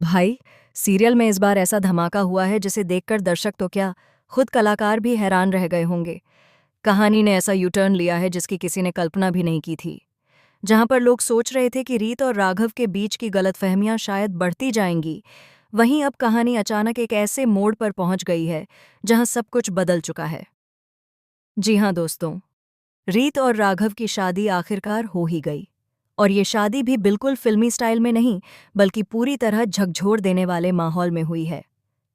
भाई, सीरियल में इस बार ऐसा धमाका हुआ है जिसे देखकर दर्शक तो क्या, खुद कलाकार भी हैरान रह गए होंगे। कहानी ने ऐसा यू टर्न लिया है जिसकी किसी ने कल्पना भी नहीं की थी। जहां पर लोग सोच रहे थे कि रीत और राघव के बीच की गलतफहमियां शायद बढ़ती जाएंगी, वहीं अब कहानी अचानक एक ऐसे मोड़ पर पहुंच गई है जहां सब कुछ बदल चुका है। जी हां दोस्तों, रीत और राघव की शादी आखिरकार हो ही गई। और ये शादी भी बिल्कुल फिल्मी स्टाइल में नहीं, बल्कि पूरी तरह झकझोर देने वाले माहौल में हुई है।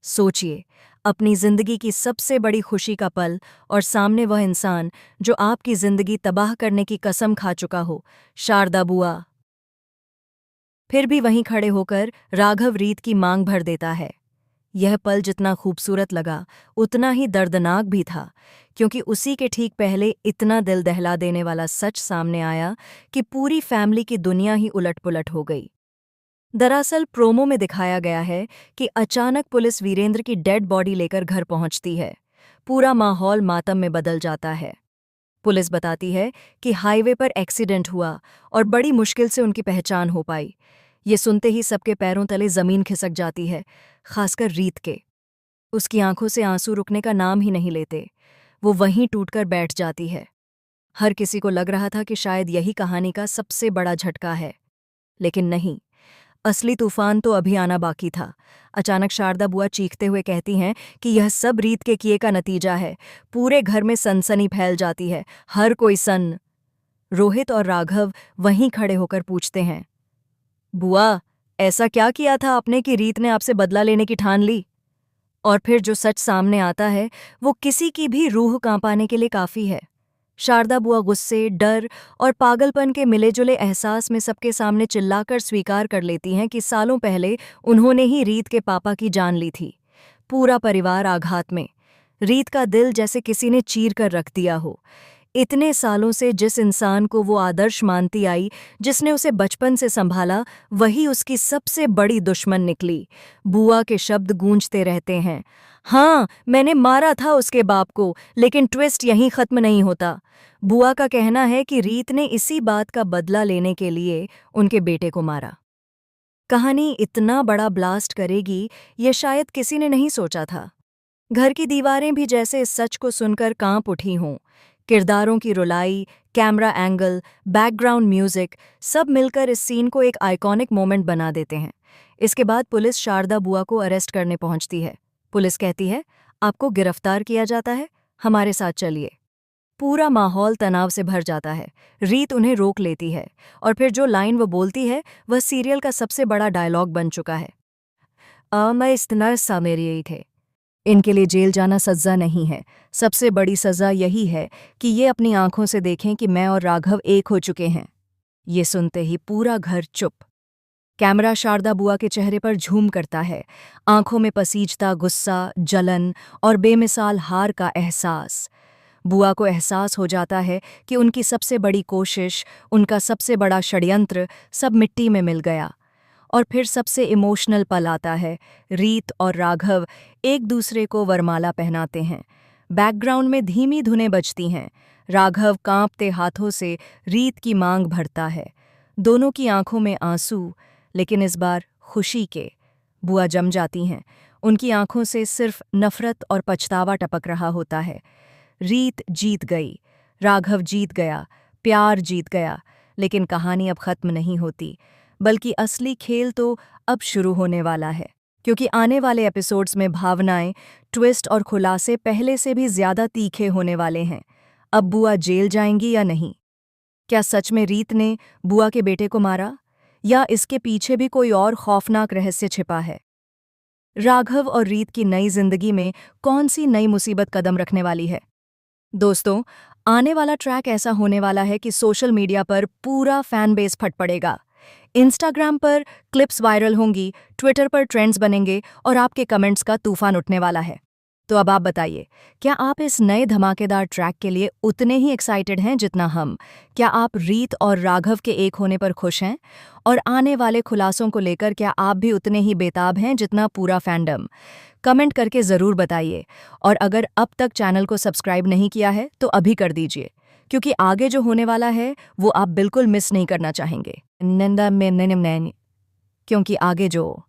सोचिए, अपनी जिंदगी की सबसे बड़ी खुशी का पल और सामने वह इंसान जो आपकी जिंदगी तबाह करने की कसम खा चुका हो, शारदा बुआ। फिर भी वहीं खड़े होकर राघव रीत की मांग भर देता है। यह पल जितना खूबसूरत लगा, उतना ही दर्दनाक भी था, क्योंकि उसी के ठीक पहले इतना दिल दहला देने वाला सच सामने आया कि पूरी फैमिली की दुनिया ही उलट-पुलट हो गई। दरअसल प्रोमो में दिखाया गया है कि अचानक पुलिस वीरेंद्र की डेड बॉडी लेकर घर पहुंचती है। पूरा माहौल मातम में बदल जाता है। पुलिस बताती है कि हाईवे पर एक्सीडेंट हुआ और बड़ी मुश्किल से उनकी पहचान हो पाई। ये सुनते ही सबके पैरों तले जमीन खिसक जाती है, खासकर रीत के। उसकी आंखों से आंसू रुकने का नाम ही नहीं लेते। वो वहीं टूटकर बैठ जाती है। हर किसी को लग रहा था कि शायद यही कहानी का सबसे बड़ा झटका है, लेकिन नहीं। असली तूफान तो अभी आना बाकी था। अचानक शारदा बुआ चीखते हुए कहती हैं कि यह सब रीत के किए का नतीजा है। पूरे घर में सनसनी फैल जाती है, हर कोई सन। रोहित और राघव वहीं खड़े होकर पूछते हैं, बुआ, ऐसा क्या किया था आपने कि रीत ने आपसे बदला लेने की ठान ली? और फिर जो सच सामने आता है वो किसी की भी रूह कांपाने के लिए काफी है। शारदा बुआ गुस्से, डर और पागलपन के मिले-जुले एहसास में सबके सामने चिल्लाकर स्वीकार कर लेती हैं कि सालों पहले उन्होंने ही रीत के पापा की जान ली थी। पूरा परिवार आघात में। रीत का दिल जैसे किसी ने चीर कर रख दिया हो। इतने सालों से जिस इंसान को वो आदर्श मानती आई, जिसने उसे बचपन से संभाला, वही उसकी सबसे बड़ी दुश्मन निकली। बुआ के शब्द गूंजते रहते हैं, हाँ, मैंने मारा था उसके बाप को, लेकिन ट्विस्ट यहीं खत्म नहीं होता। बुआ का कहना है कि रीत ने इसी बात का बदला लेने के लिए उनके बेटे को मारा। कहानी इतना बड़ा ब्लास्ट करेगी, ये शायद किसी ने नहीं सोचा था। घर की दीवारें भी जैसे इस सच को सुनकर कांप उठी हों। किरदारों की रुलाई, कैमरा एंगल, बैकग्राउंड म्यूजिक, सब मिलकर इस सीन को एक आइकॉनिक मोमेंट बना देते हैं। इसके बाद पुलिस शारदा बुआ को अरेस्ट करने पहुंचती है। पुलिस कहती है, आपको गिरफ्तार किया जाता है, हमारे साथ चलिए। पूरा माहौल तनाव से भर जाता है। रीत उन्हें रोक लेती है और फिर जो लाइन वो बोलती है वह सीरियल का सबसे बड़ा डायलॉग बन चुका है, मैं इतना सा मेरे यही थे। इनके लिए जेल जाना सज़ा नहीं है, सबसे बड़ी सज़ा यही है कि ये अपनी आंखों से देखें कि मैं और राघव एक हो चुके हैं। ये सुनते ही पूरा घर चुप। कैमरा शारदा बुआ के चेहरे पर झूम करता है, आंखों में पसीजता गुस्सा, जलन और बेमिसाल हार का एहसास। बुआ को एहसास हो जाता है कि उनकी सबसे बड़ी कोशिश, उनका सबसे बड़ा षड्यंत्र सब मिट्टी में मिल गया। और फिर सबसे इमोशनल पल आता है। रीत और राघव एक दूसरे को वरमाला पहनाते हैं। बैकग्राउंड में धीमी धुनें बजती हैं। राघव कांपते हाथों से रीत की मांग भरता है। दोनों की आंखों में आंसू, लेकिन इस बार खुशी के। बुआ जम जाती हैं। उनकी आंखों से सिर्फ नफरत और पछतावा टपक रहा होता है। रीत जीत गई, राघव जीत गया, प्यार जीत गया। लेकिन कहानी अब खत्म नहीं होती, बल्कि असली खेल तो अब शुरू होने वाला है। क्योंकि आने वाले एपिसोड्स में भावनाएं, ट्विस्ट और खुलासे पहले से भी ज्यादा तीखे होने वाले हैं। अब बुआ जेल जाएंगी या नहीं? क्या सच में रीत ने बुआ के बेटे को मारा, या इसके पीछे भी कोई और खौफनाक रहस्य छिपा है? राघव और रीत की नई जिंदगी में कौन सी नई मुसीबत कदम रखने वाली है? दोस्तों, आने वाला ट्रैक ऐसा होने वाला है कि सोशल मीडिया पर पूरा फैन बेस फट पड़ेगा। इंस्टाग्राम पर क्लिप्स वायरल होंगी, ट्विटर पर ट्रेंड्स बनेंगे और आपके कमेंट्स का तूफान उठने वाला है। तो अब आप बताइए, क्या आप इस नए धमाकेदार ट्रैक के लिए उतने ही एक्साइटेड हैं जितना हम? क्या आप रीत और राघव के एक होने पर खुश हैं? और आने वाले खुलासों को लेकर क्या आप भी उतने ही बेताब हैं जितना पूरा फैंडम? कमेंट करके ज़रूर बताइए। और अगर अब तक चैनल को सब्सक्राइब नहीं किया है तो अभी कर दीजिए, क्योंकि आगे जो होने वाला है वो आप बिल्कुल मिस नहीं करना चाहेंगे। क्योंकि आगे जो